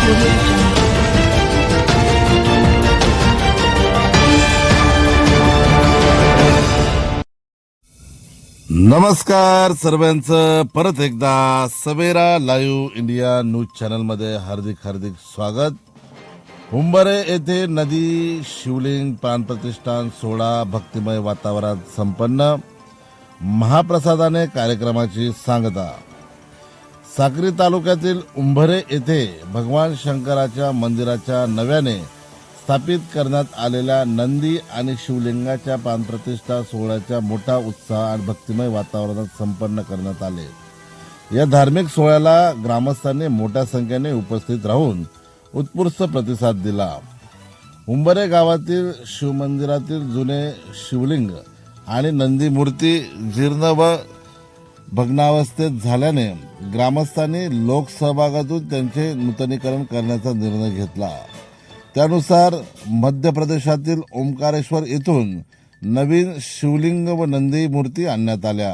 नमस्कार सर्वांचं परत एकदा सवेरा लाईव्ह इंडिया न्यूज चॅनलमध्ये हार्दिक स्वागत। उंबरे येथे नदी शिवलिंग प्राणप्रतिष्ठान सोहळा भक्तिमय वातावरणात संपन्न। महाप्रसादाने कार्यक्रमाची सांगता। साक्री तालुक्यातील उंबरे येथे भगवान शंकराच्या मंदिराच्या नव्याने स्थापित करण्यात आलेल्या नंदी आणि शिवलिंगाच्या प्राणप्रतिष्ठा सोहळ्याचा मोठा उत्साह आणि भक्तिमय वातावरणात संपन्न करण्यात आले। या धार्मिक सोहळ्याला ग्रामस्थांनी मोठ्या संख्येने उपस्थित राहून उत्स्फूर्त प्रतिसाद दिला। उंबरे गावातील शिवमंदिरातील जुने शिवलिंग आणि नंदी मूर्ती जीर्ण व भग्नावस्थेत झाल्याने ग्रामस्थांनी लोकसहभागातून त्यांचे नूतनीकरण करण्याचा निर्णय घेतला। त्यानुसार मध्य प्रदेशातील ओंकारेश्वर येथून नवीन शिवलिंग व नंदी मूर्ती आणण्यात आल्या।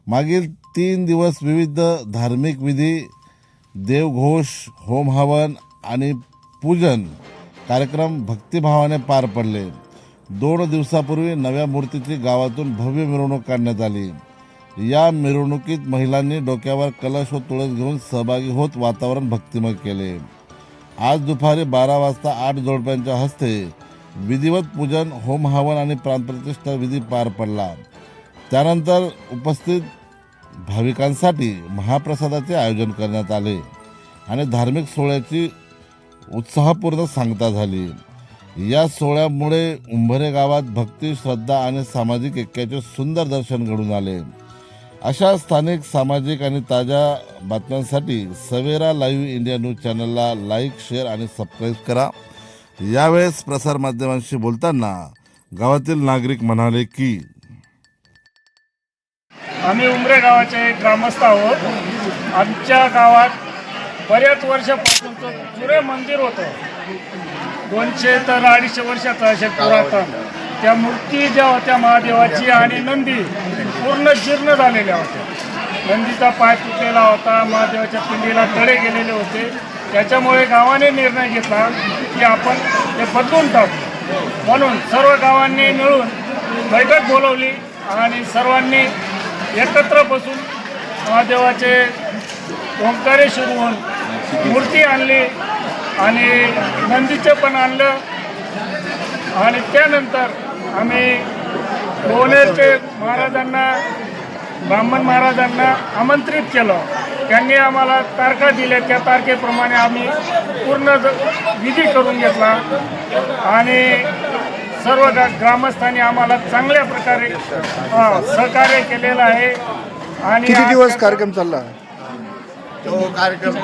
मागील 3 दिवस विविध धार्मिक विधी, देवघोष, होम हवन आणि पूजन कार्यक्रम भक्तिभावाने पार पडले। 2 दिवसापूर्वी नव्या मूर्तीची गावातून भव्य मिरवणूक काढण्यात आली। या मिरवणुकीत महिलांनी डोक्यावर कलश व तुळस घेऊन सहभागी होत वातावरण भक्तिमय केले। आज दुपारी 12 वाजता 8 जोडप्यांच्या हस्ते विधिवत पूजन, होम हवन आणि प्राणप्रतिष्ठा विधी पार पडला। त्यानंतर उपस्थित भाविकांसाठी महाप्रसादाचे आयोजन करण्यात आले आणि धार्मिक सोहळ्याची उत्साहपूर्ण सांगता झाली। या सोहळ्यामुळे उंबरे गावात भक्ती, श्रद्धा आणि सामाजिक ऐक्याचे सुंदर दर्शन घडून आले। अशा स्थानिक, सामाजिक आणि ताज्या बातम्यांसाठी सवेरा लाईव्ह इंडिया न्यूज चॅनलला लाईक, शेअर आणि सबस्क्राईब करा। यावेळेस प्रसार माध्यमांशी बोलताना गावातील नागरिक म्हणाले की आम्ही उंबरे गावाचे ग्रामस्थ आहोत। आमच्या गावात बऱ्याच वर्षापासूनचं जुने मंदिर होतं, 200 तर 250 वर्षाचं असे पुरातन। त्या मूर्ती ज्या होत्या महादेवाची आणि नंदी पूर्ण जीर्ण झालेल्या होत्या। नंदीचा पाय तुटलेला होता, महादेवाच्या पिंडीला तडे गेलेले होते। त्याच्यामुळे गावाने निर्णय घेतला की आपण ते बदलून टाकू। म्हणून सर्व गावांनी मिळून बैठक बोलवली आणि सर्वांनी एकत्र बसून महादेवाचे ओंकारेश्वर होऊन मूर्ती आणली आणि नंदीचे पण आणलं। आणि त्यानंतर आम्ही भुवनेरचे महाराजांना, ब्राह्मण महाराजांना आमंत्रित केलं। त्यांनी आम्हाला तारखा दिल्या, त्या तारखेप्रमाणे आम्ही पूर्ण विधी करून घेतला आणि सर्व ग्रामस्थांनी आम्हाला चांगल्या प्रकारे सहकार्य केलेलं आहे। आणि किती दिवस कार्यक्रम चालला? तो कार्यक्रम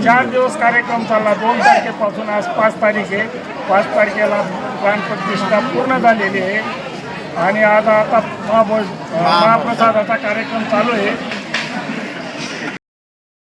4 दिवस कार्यक्रम चालला। 2 तारखेपासून आज 5 तारीख आहे। 5 तारखेला प्राणप्रतिष्ठा पूर्ण झालेली आहे आणि आता महाप्रसादाचा कार्यक्रम चालू आहे।